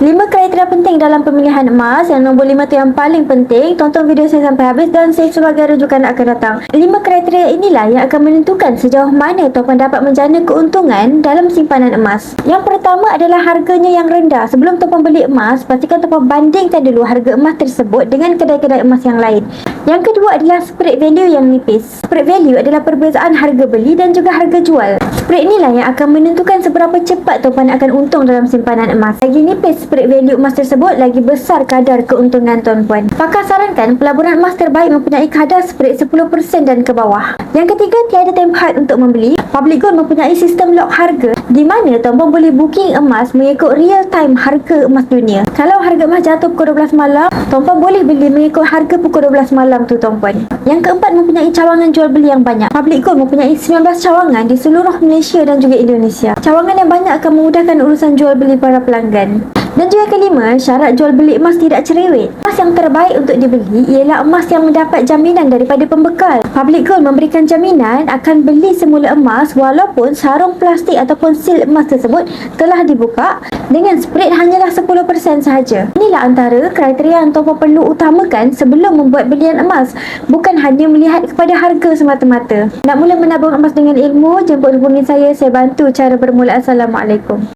5 kriteria penting dalam pemilihan emas. Yang nombor 5 tu yang paling penting. Tonton video saya sampai habis dan save sebagai rujukan akan datang. 5 kriteria inilah yang akan menentukan sejauh mana tuan-puan dapat menjana keuntungan dalam simpanan emas. Yang pertama adalah harganya yang rendah. Sebelum tuan-puan beli emas, pastikan tuan-puan bandingkan dulu harga emas tersebut dengan kedai-kedai emas yang lain. Yang kedua adalah spread value yang nipis. Spread value adalah perbezaan harga beli dan juga harga jual. Spread inilah yang akan menentukan seberapa cepat tuan-puan akan untung dalam simpanan emas. Lagi nipis spread value emas tersebut, lagi besar kadar keuntungan tuan-puan. Pakar sarankan pelaburan emas terbaik mempunyai kadar spread 10% dan ke bawah. Yang ketiga, tiada tempat untuk membeli. Public Gold mempunyai sistem lock harga di mana tuan-puan boleh booking emas mengikut real time harga emas dunia. Kalau harga emas jatuh pukul 12 malam, tuan-puan boleh beli mengikut harga pukul 12 malam tu tuan-puan. Yang keempat, mempunyai cawangan jual beli yang banyak. Public Gold mempunyai 19 cawangan di seluruh Malaysia dan juga Indonesia. Cawangan yang banyak akan memudahkan urusan jual beli para pelanggan. Dan juga kelima, syarat jual beli emas tidak cerewet. Emas yang terbaik untuk dibeli ialah emas yang mendapat jaminan daripada pembekal. Public Gold memberikan jaminan akan beli semula emas walaupun sarung plastik ataupun sil emas tersebut telah dibuka dengan spread hanyalah 10% sahaja. Inilah antara kriteria yang tuan-puan perlu utamakan sebelum membuat belian emas. Bukan hanya melihat kepada harga semata-mata. Nak mula menabung emas dengan ilmu, jemput hubungi saya bantu cara bermula. Assalamualaikum.